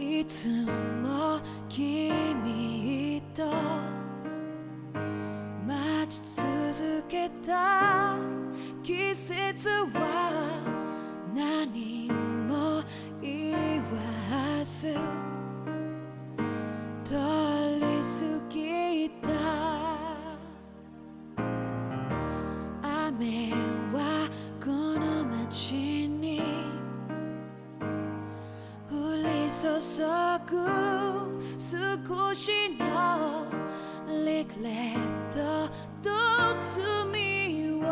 いつも君と待ち続けた季節は何も言わず通り過ぎた。雨はこの街に降り注ぐ少しのリグレットと罪を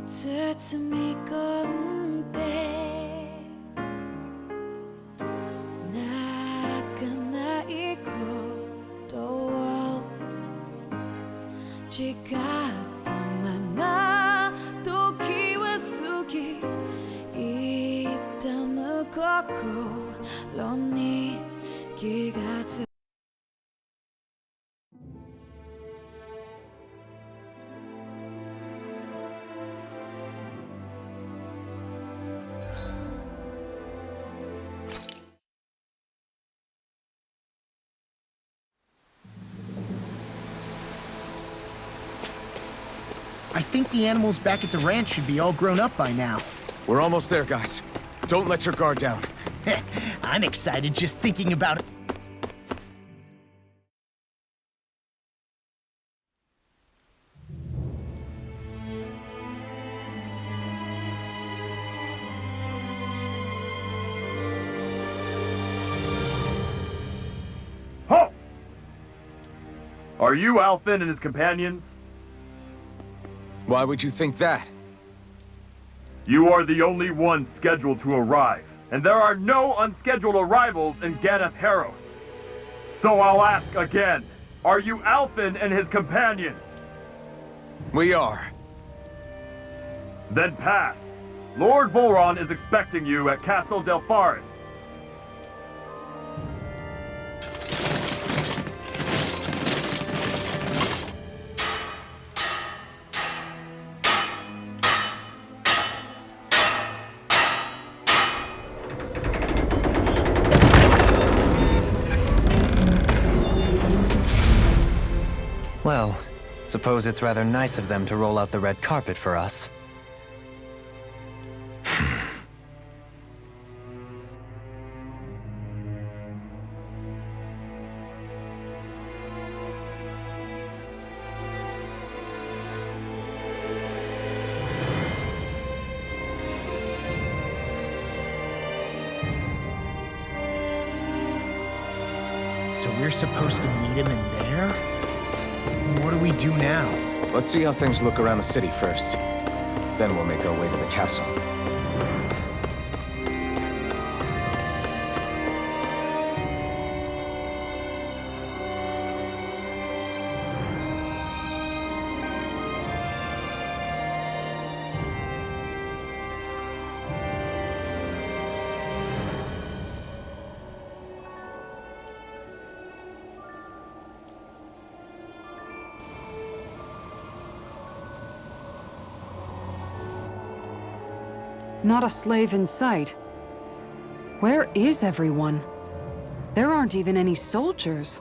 包み込んで泣かないことを誓ったまま時は過ぎ痛む心に気がつく。I think the animals back at the ranch should be all grown up by now. We're almost there, guys. Don't let your guard down. I'm excited just thinking about it. Halt! Are you Alphen and his companions? Why would you think that? You are the only one scheduled to arrive, and there are no unscheduled arrivals in Ganeth Haros. So I'll ask again, are you Alphen and his companions? We are. Then pass. Lord Volron is expecting you at Castle Del Faris. Well, suppose it's rather nice of them to roll out the red carpet for us. So we're supposed to meet him in there? What do we do now? Let's see how things look around the city first. Then we'll make our way to the castle. Not a slave in sight. Where is everyone? There aren't even any soldiers.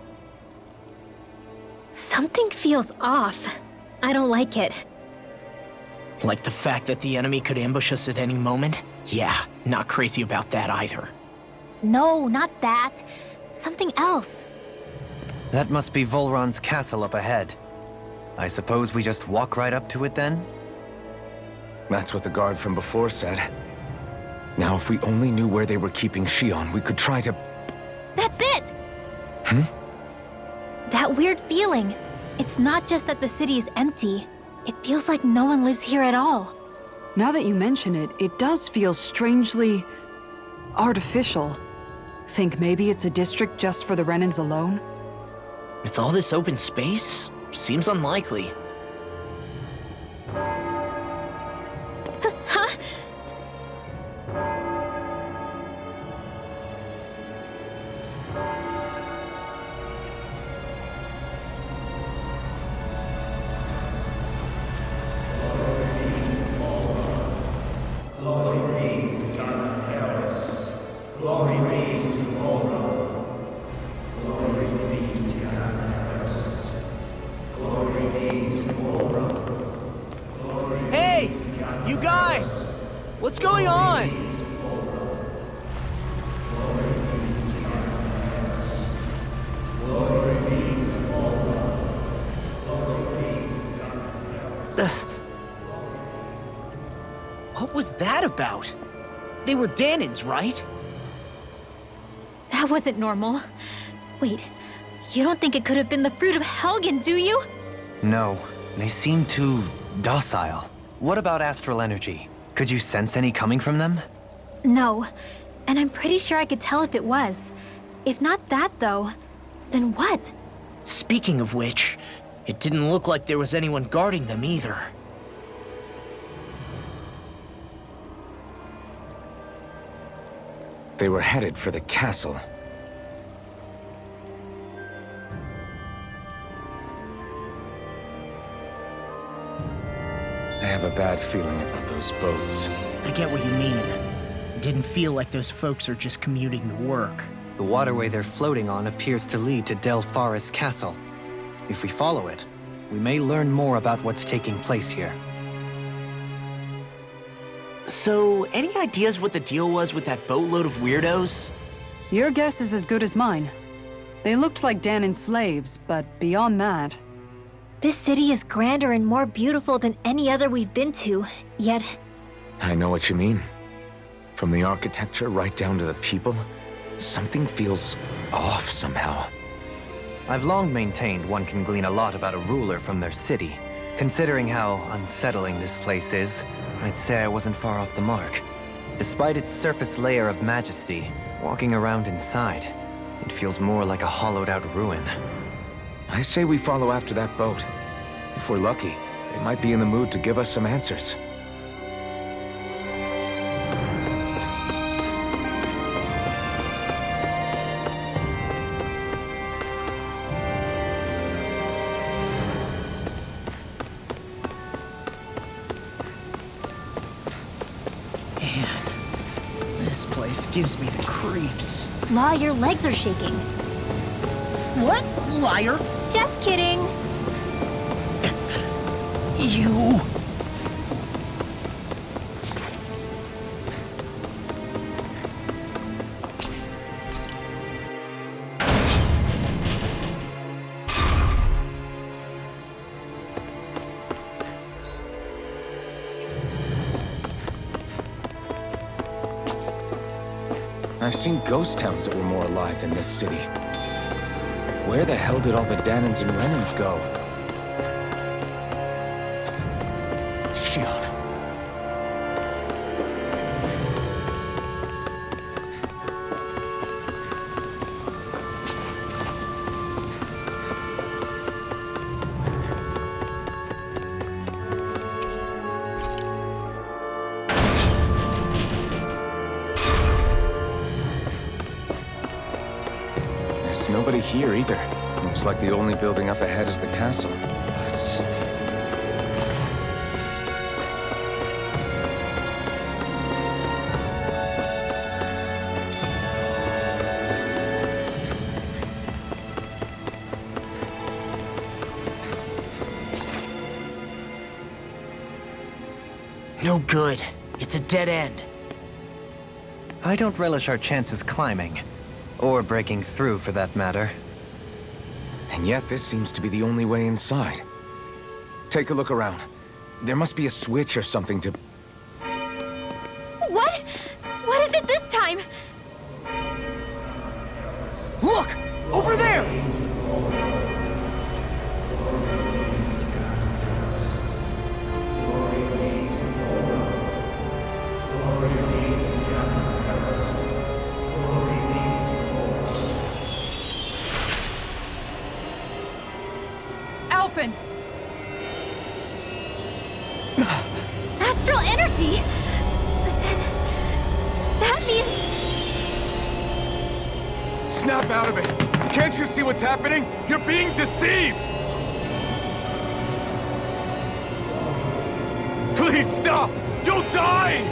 Something feels off. I don't like it. Like the fact that the enemy could ambush us at any moment? Yeah, not crazy about that either. No, not that. Something else. That must be Volron's castle up ahead. I suppose we just walk right up to it then? That's what the guard from before said. Now, if we only knew where they were keeping Shion, we could try to... That's it! Hmm? That weird feeling. It's not just that the city is empty. It feels like no one lives here at all. Now that you mention it, it does feel strangely artificial. Think maybe it's a district just for the Renans alone? With all this open space? Seems unlikely. Huh? Glory be to Ganeth Haros. Glory be What's going on? What was that about? They were Danins, right? That wasn't normal. Wait, you don't think it could have been the fruit of Helgen, do you? No, they seem too docile. What about astral energy? Could you sense any coming from them? No, and I'm pretty sure I could tell if it was. If not that, though, then what? Speaking of which, it didn't look like there was anyone guarding them either. They were headed for the castle. I have a bad feeling about those boats. I get what you mean. It didn't feel like those folks are just commuting to work. The waterway they're floating on appears to lead to Del Farra's castle. If we follow it, we may learn more about what's taking place here. So, any ideas what the deal was with that boatload of weirdos? Your guess is as good as mine. They looked like Danin slaves, but beyond that... This city is grander and more beautiful than any other we've been to, yet... I know what you mean. From the architecture right down to the people, something feels off somehow. I've long maintained one can glean a lot about a ruler from their city. Considering how unsettling this place is, I'd say I wasn't far off the mark. Despite its surface layer of majesty, walking around inside, it feels more like a hollowed-out ruin. I say we follow after that boat. If we're lucky, it might be in the mood to give us some answers. Man, this place gives me the creeps. Law, your legs are shaking. What? Liar? Just kidding. You... I've seen ghost towns that were more alive than this city. Where the hell did all the Danins and Renans go? Shion. There's nobody here either. Looks like the only building up ahead is the castle. But... No good. It's a dead end. I don't relish our chances climbing. Or breaking through, for that matter. And yet, this seems to be the only way inside. Take a look around. There must be a switch or something to... What? What is it this time? Look! Over there! Alphen! Astral energy? But then... that means... Snap out of it! Can't you see what's happening? You're being deceived! Please stop! You'll die!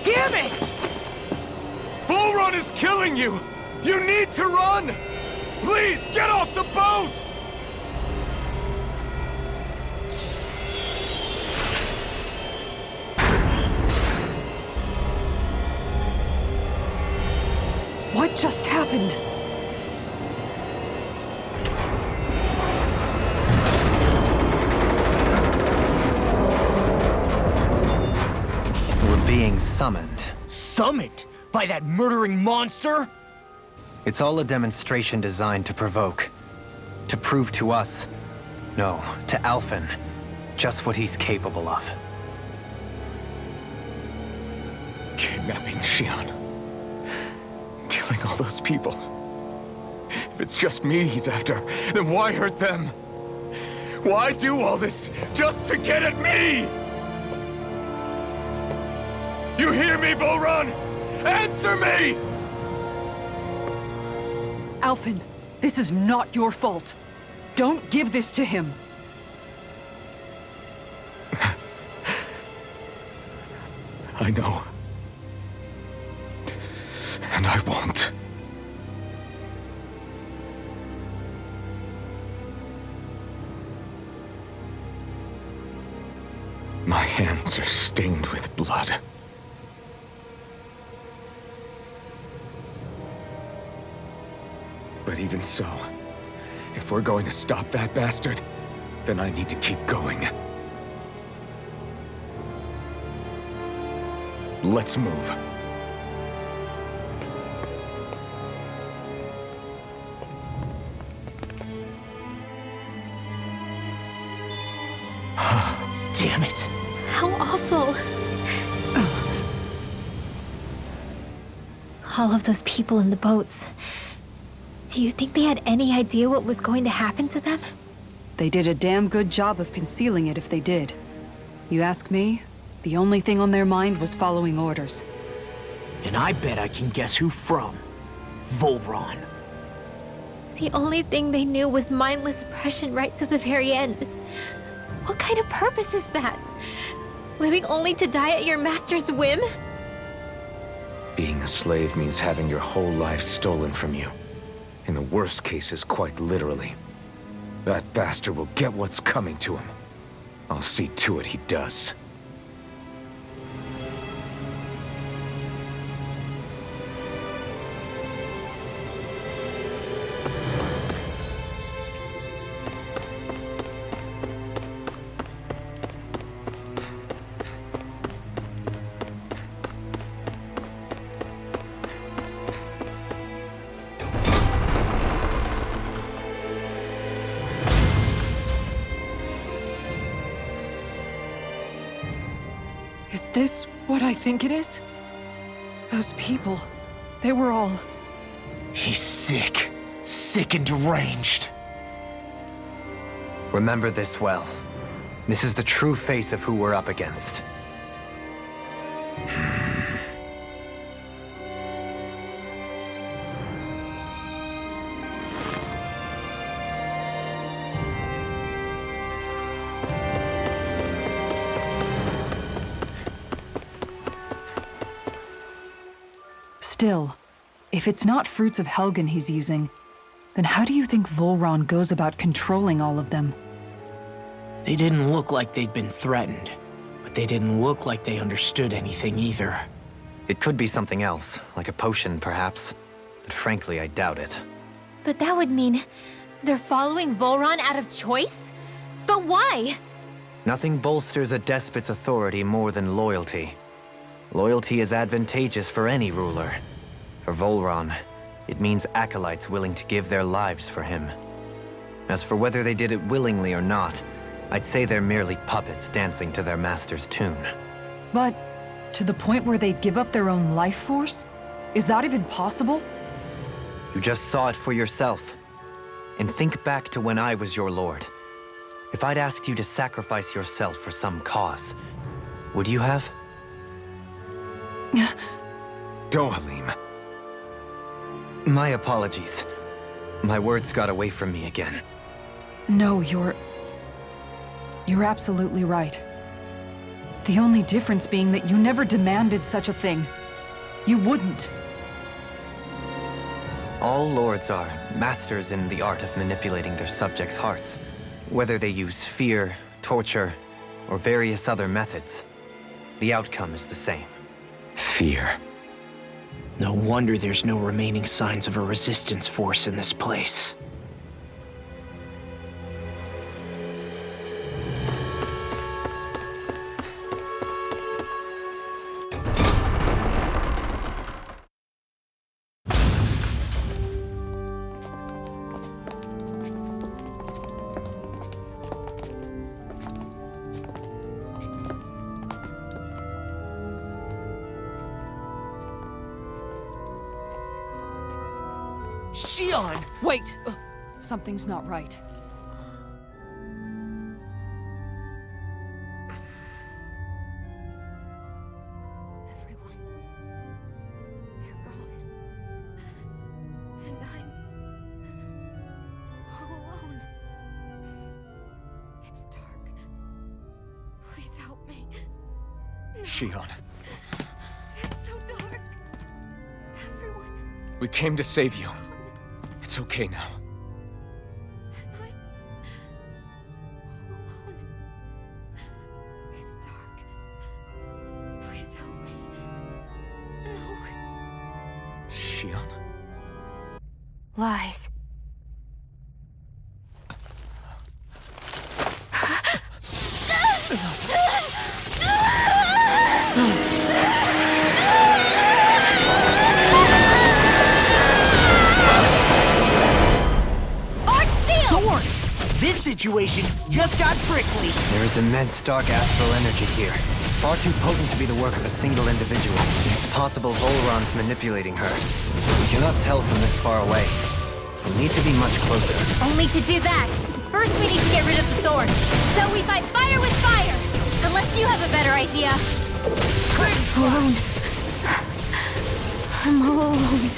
Damn it! Full run is killing you! You need to run! Please, get off the boat! happened? We're being summoned. Summoned? By that murdering monster? It's all a demonstration designed to provoke. To prove to us, no, to Alphen, just what he's capable of. Kidnapping Xion. Killing all those people. If it's just me he's after, then why hurt them? Why do all this just to get at me? You hear me, Volron? Answer me! Alphen, this is not your fault. Don't give this to him. I know. And I won't. My hands are stained with blood. But even so, if we're going to stop that bastard, then I need to keep going. Let's move. Damn it. How awful. All of those people in the boats. Do you think they had any idea what was going to happen to them? They did a damn good job of concealing it if they did. You ask me, the only thing on their mind was following orders. And I bet I can guess who from. Volron. The only thing they knew was mindless oppression right to the very end. What kind of purpose is that? Living only to die at your master's whim? Being a slave means having your whole life stolen from you. In the worst cases, quite literally. That bastard will get what's coming to him. I'll see to it he does. Is this what I think it is? Those people, they were all... He's sick. Sick and deranged. Remember this well. This is the true face of who we're up against. Still, if it's not fruits of Helgen he's using, then how do you think Volron goes about controlling all of them? They didn't look like they'd been threatened, but they didn't look like they understood anything either. It could be something else, like a potion perhaps, but frankly I doubt it. But that would mean they're following Volron out of choice? But why? Nothing bolsters a despot's authority more than loyalty. Loyalty is advantageous for any ruler. For Volron, it means acolytes willing to give their lives for him. As for whether they did it willingly or not, I'd say they're merely puppets dancing to their master's tune. But to the point where they'd give up their own life force? Is that even possible? You just saw it for yourself. And think back to when I was your lord. If I'd asked you to sacrifice yourself for some cause, would you have? Dohalim. My apologies. My words got away from me again. No, you're absolutely right. The only difference being that you never demanded such a thing. You wouldn't. All lords are masters in the art of manipulating their subjects' hearts. Whether they use fear, torture, or various other methods, the outcome is the same. Fear. No wonder there's no remaining signs of a resistance force in this place. Xion! Wait! Something's not right. Everyone, they're gone. And I'm all alone. It's dark. Please help me. Xion, It's so dark. Everyone, we came to save you. It's okay now. and I'm all alone. It's dark. Please help me. No. Xion? Lies. This situation just got prickly. There is immense dark astral energy here. Far too potent to be the work of a single individual. It's possible Volron's manipulating her. We cannot tell from this far away. We need to be much closer. Only to do that, first we need to get rid of the sword. So we fight fire with fire! Unless you have a better idea. Alone. I'm all alone.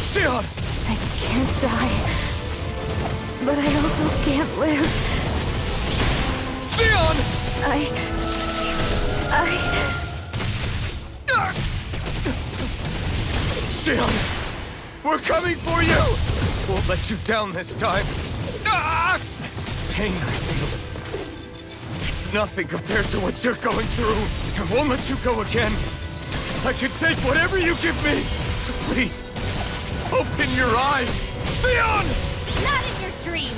Xion! I can't die. But I also can't live. Xion! Xion! We're coming for you! Won't let you down this time. This pain I feel. It's nothing compared to what you're going through. I won't let you go again. I can take whatever you give me. So please, open your eyes. Xion! Not in your dreams!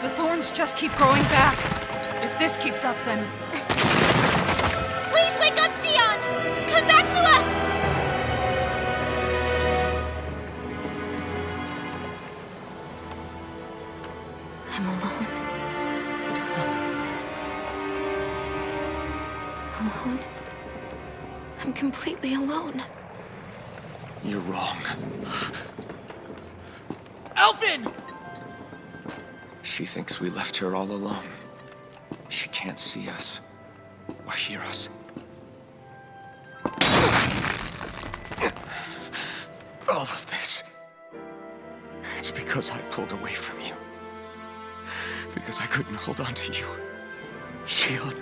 The thorns just keep growing back. If this keeps up, then... Please wake up, Xion! Come back to us! I'm alone. Alone? I'm completely alone. You're wrong. Alvin! She thinks we left her all alone. She can't see us or hear us. All of this. It's because I pulled away from you. Because I couldn't hold on to you. Xion.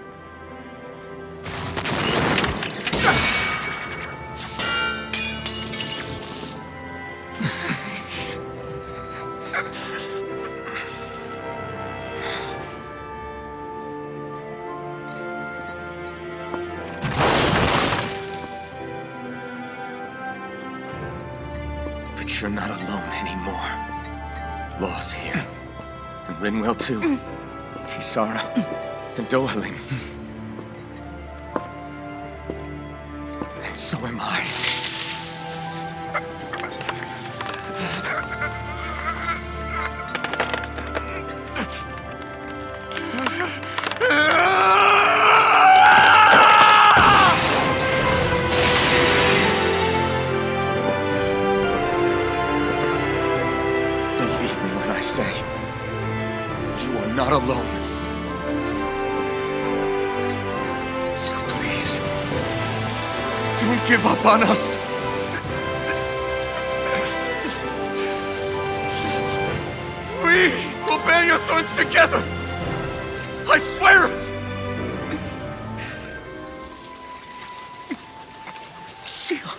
But you're not alone anymore. Law's here. And Rinwell too. Kisara. And Dohaling. And so am I. Believe me when I say, you are not alone. So please, don't give up on us. We will bear your thorns together. I swear it. Xion.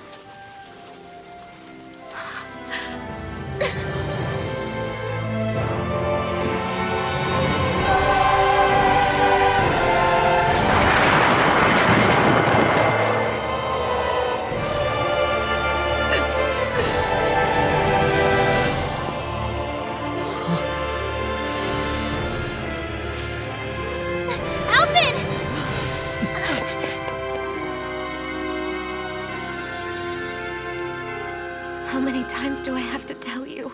to tell you.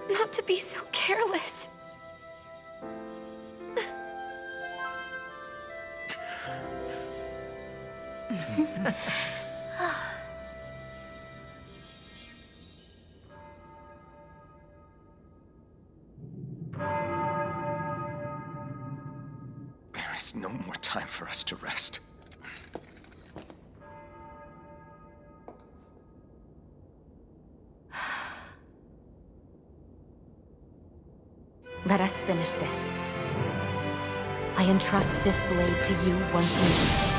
Not to be so careless. There is no more time for us to rest. Let us finish this. I entrust this blade to you once more.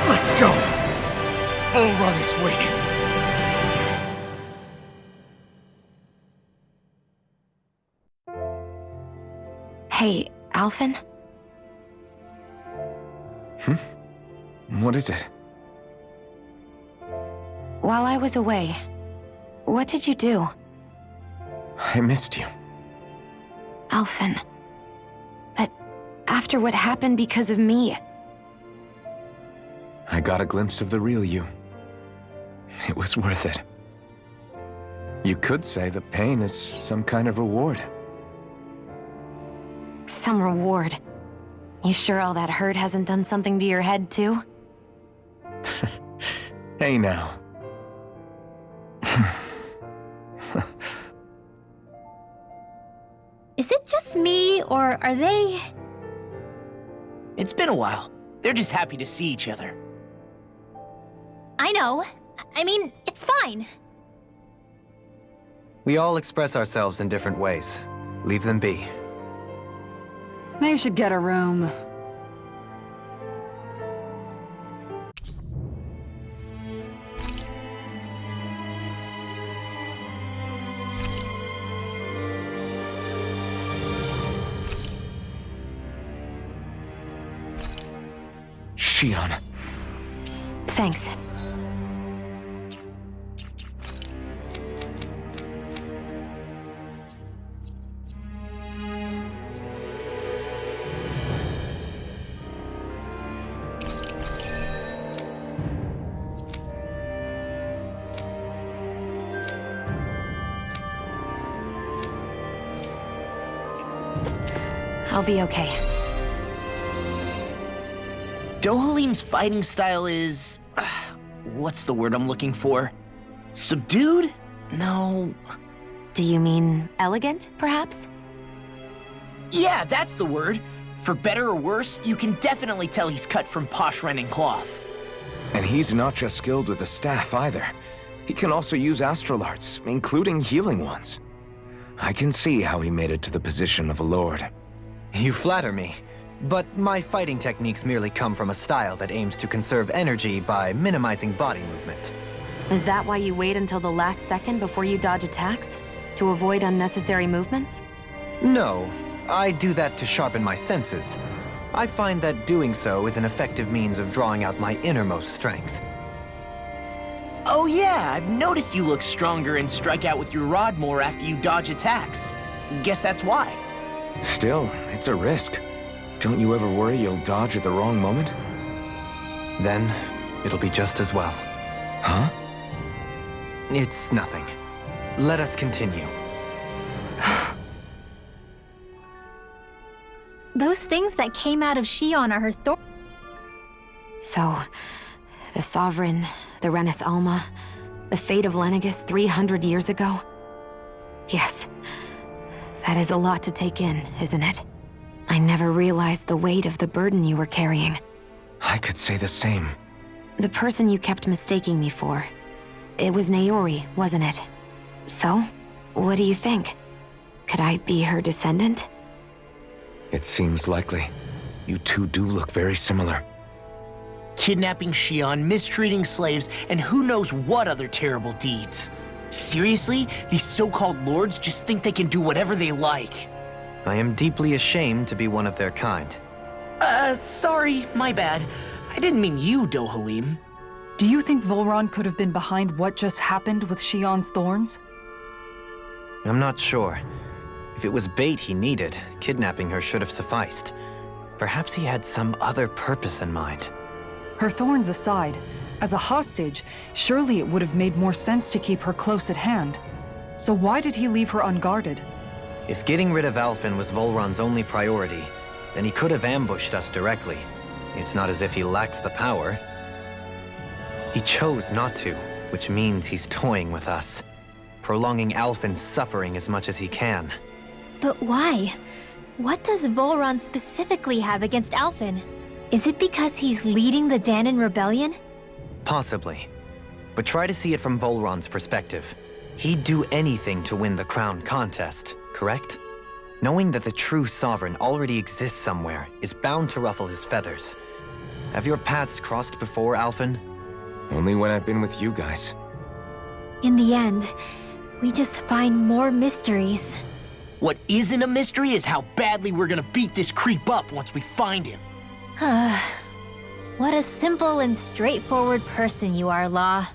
Let's go! Full run is waiting. Hey, Alphen? What is it? While I was away, what did you do? I missed you. Alphen. But after what happened because of me, I got a glimpse of the real you. It was worth it. You could say the pain is some kind of reward. some reward. You sure all that hurt hasn't done something to your head, too? Hey now. Is it just me, or are they... It's been a while. They're just happy to see each other. I know. I mean, it's fine. We all express ourselves in different ways. Leave them be. They should get a room. Shion. Thanks. I'll be okay. Dohalim's fighting style is... what's the word I'm looking for? Subdued? No... Do you mean elegant, perhaps? Yeah, that's the word. For better or worse, you can definitely tell he's cut from posh Renin cloth. And he's not just skilled with the staff either. He can also use astral arts, including healing ones. I can see how he made it to the position of a lord. You flatter me, but my fighting techniques merely come from a style that aims to conserve energy by minimizing body movement. Is that why you wait until the last second before you dodge attacks? To avoid unnecessary movements? No, I do that to sharpen my senses. I find that doing so is an effective means of drawing out my innermost strength. Oh yeah, I've noticed you look stronger and strike out with your rod more after you dodge attacks. Guess that's why. Still, it's a risk. Don't you ever worry you'll dodge at the wrong moment? Then, it'll be just as well. Huh? It's nothing. Let us continue. Those things that came out of Shion are her So, the Sovereign, the Renis Alma, the fate of Lenegis 300 years ago? Yes. That is a lot to take in, isn't it? I never realized the weight of the burden you were carrying. I could say the same. The person you kept mistaking me for. It was Naori, wasn't it? So, what do you think? Could I be her descendant? It seems likely. You two do look very similar. Kidnapping Shion, mistreating slaves, and who knows what other terrible deeds. Seriously? These so-called lords just think they can do whatever they like. I am deeply ashamed to be one of their kind. Sorry, my bad. I didn't mean you, Dohalim. Do you think Volron could have been behind what just happened with Shion's thorns? I'm not sure. If it was bait he needed, kidnapping her should have sufficed. Perhaps he had some other purpose in mind. Her thorns aside, as a hostage, surely it would have made more sense to keep her close at hand. So why did he leave her unguarded? If getting rid of Alphen was Volron's only priority, then he could have ambushed us directly. It's not as if he lacks the power. He chose not to, which means he's toying with us, prolonging Alphen's suffering as much as he can. But why? What does Volron specifically have against Alphen? Is it because he's leading the Danon rebellion? Possibly. But try to see it from Volron's perspective. He'd do anything to win the crown contest, correct? Knowing that the true sovereign already exists somewhere is bound to ruffle his feathers. Have your paths crossed before, Alphen? Only when I've been with you guys. In the end, we just find more mysteries. What isn't a mystery is how badly we're gonna beat this creep up once we find him. What a simple and straightforward person you are, Law.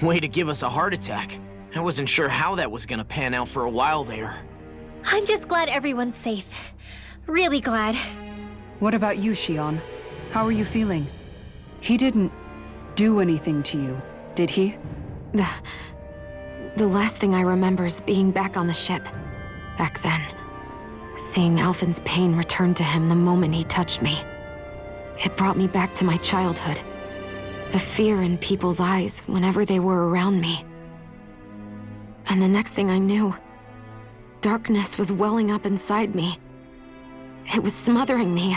Way to give us a heart attack. I wasn't sure how that was gonna pan out for a while there. I'm just glad everyone's safe. Really glad. What about you, Shion? How are you feeling? He didn't do anything to you, did he? The last thing I remember is being back on the ship. Back then. Seeing Alphen's pain return to him the moment he touched me. It brought me back to my childhood. The fear in people's eyes whenever they were around me. And the next thing I knew, darkness was welling up inside me. It was smothering me.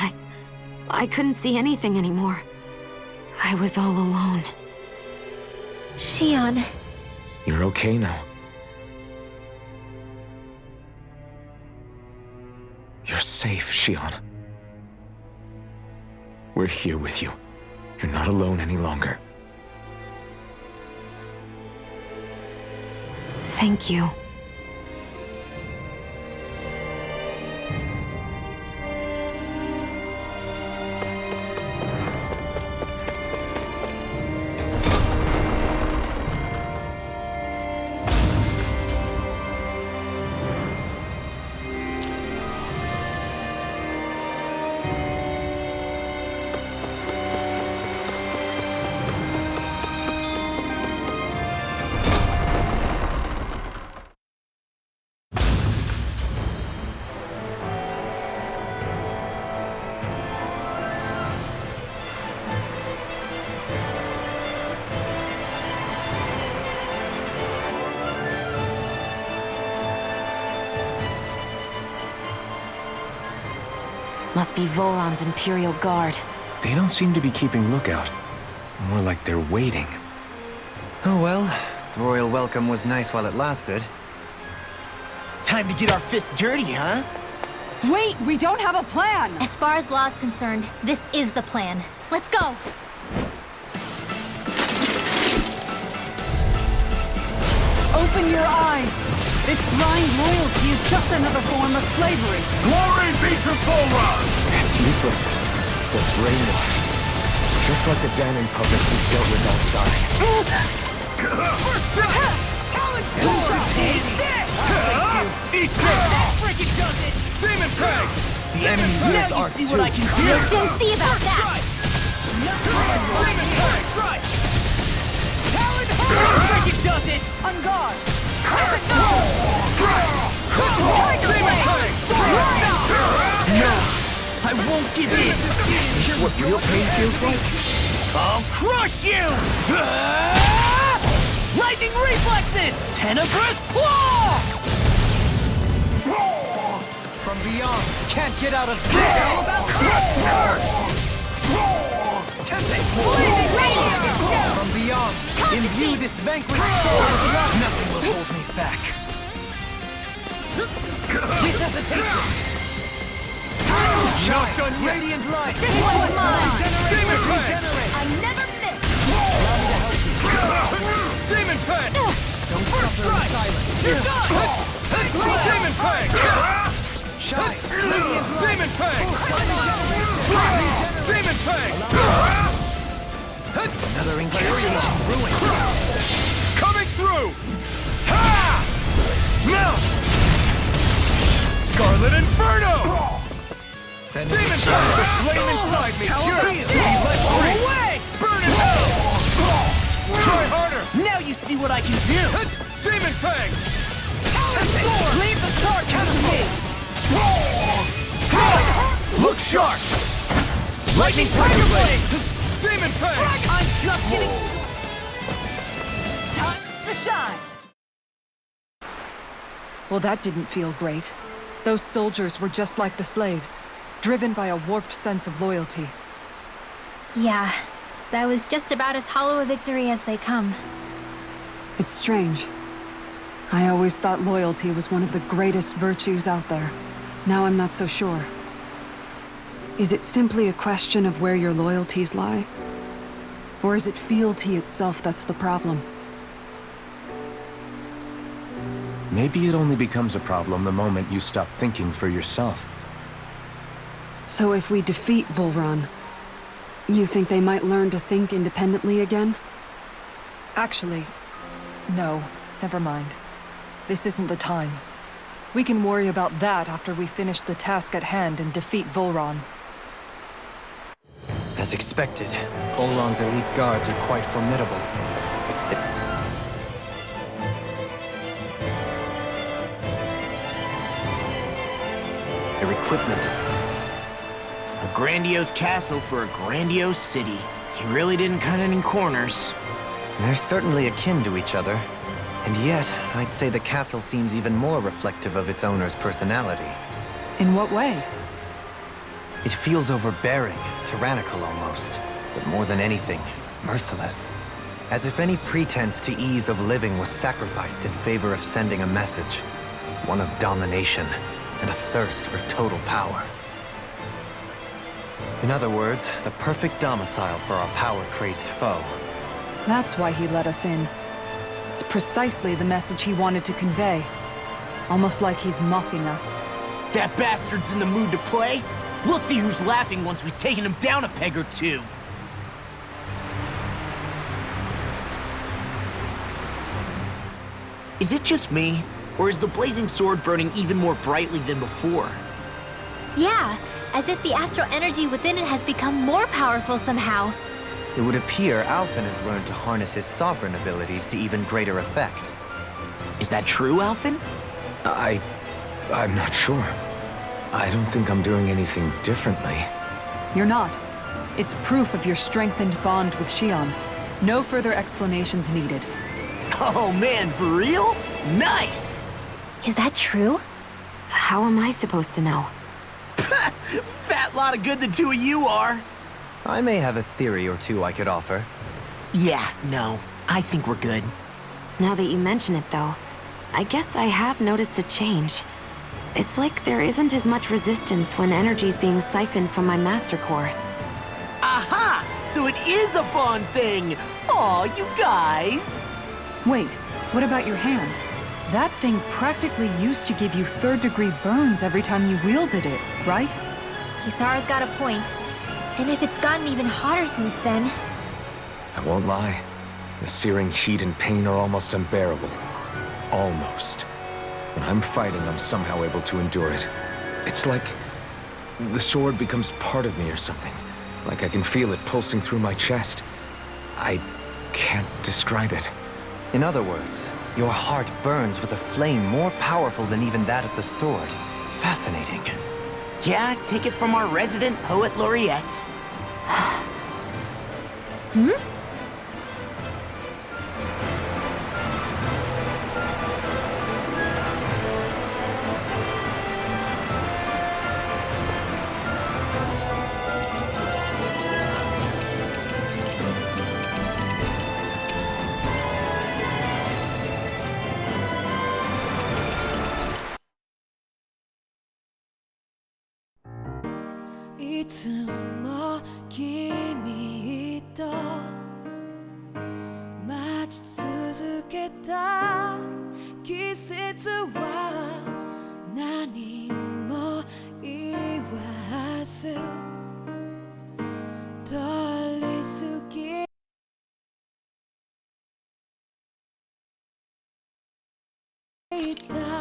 I couldn't see anything anymore. I was all alone. Shion. You're okay now. You're safe, Shion. We're here with you. You're not alone any longer. Thank you. Must be Volron's Imperial Guard. They don't seem to be keeping lookout. More like they're waiting. Oh well, the royal welcome was nice while it lasted. Time to get our fists dirty, huh? Wait, we don't have a plan! As far as Law's concerned, this is the plan. Let's go! Open your eyes! This blind loyalty is just another form of slavery. Glory be to Volron! It's useless. They're brainwashed. Just like the Danon puppets we dealt with outside. Eat that! Freaking does it! Demon Peg! The enemy wields art See too. what I can do? We'll soon see about that! Demon Peg! Right! Freaking does it! On guard! No! I won't give in! Is this what real pain feels like? I'll crush you! Lightning reflexes! Tenebrous claw! From beyond, can't get out of From beyond, imbue this vanquished soul. Nothing will hold me back. Shotgun Radiant light. This one's mine! Demon Peg! I never miss! Demon Peg! Don't suffer in silence. Demon Peg! Shine. Demon Fang! Demon Fang! Another incantation ruined. Coming through! Ha! Now! Scarlet Inferno! Demon Fang! The flame inside me! Away! Burn in hell! Try harder! Now you see what I can do! Demon Fang! Leave the charge to me! Look sharp! Lightning Tiger Blade! Demon Fang! I'm just getting... Time to shine! Well, that didn't feel great. Those soldiers were just like the slaves, driven by a warped sense of loyalty. Yeah, that was just about as hollow a victory as they come. It's strange. I always thought loyalty was one of the greatest virtues out there. Now I'm not so sure. Is it simply a question of where your loyalties lie? Or is it fealty itself that's the problem? Maybe it only becomes a problem the moment you stop thinking for yourself. So if we defeat Volran, you think they might learn to think independently again? Actually, no. Never mind. This isn't the time. We can worry about that after we finish the task at hand and defeat Volran. As expected, Volran's elite guards are quite formidable. Their equipment. A grandiose castle for a grandiose city. He really didn't cut any corners. They're certainly akin to each other. And yet, I'd say the castle seems even more reflective of its owner's personality. In what way? It feels overbearing, tyrannical almost, but more than anything, merciless. As if any pretense to ease of living was sacrificed in favor of sending a message. One of domination and a thirst for total power. In other words, the perfect domicile for our power-crazed foe. That's why he let us in. It's precisely the message he wanted to convey. Almost like he's mocking us. That bastard's in the mood to play? We'll see who's laughing once we've taken him down a peg or two. Is it just me? Or is the blazing sword burning even more brightly than before? Yeah, as if the astral energy within it has become more powerful somehow. It would appear Alphen has learned to harness his sovereign abilities to even greater effect. Is that true, Alphen? I'm not sure. I don't think I'm doing anything differently. You're not. It's proof of your strengthened bond with Xion. No further explanations needed. Oh man, for real? Nice! Is that true? How am I supposed to know? Fat lot of good the two of you are. I may have a theory or two I could offer. Yeah, no. I think we're good. Now that you mention it, though, I guess I have noticed a change. It's like there isn't as much resistance when energy's being siphoned from my master core. Aha! So it is a bond thing! Aw, you guys! Wait, what about your hand? That thing practically used to give you third-degree burns every time you wielded it, right? Kisara's got a point. And if it's gotten even hotter since then... I won't lie. The searing heat and pain are almost unbearable. Almost. When I'm fighting, I'm somehow able to endure it. It's like the sword becomes part of me or something. Like I can feel it pulsing through my chest. I can't describe it. In other words, your heart burns with a flame more powerful than even that of the sword. Fascinating. Yeah, take it from our resident poet laureate.いつも君と待ち続けた季節は何も言す通り過ぎた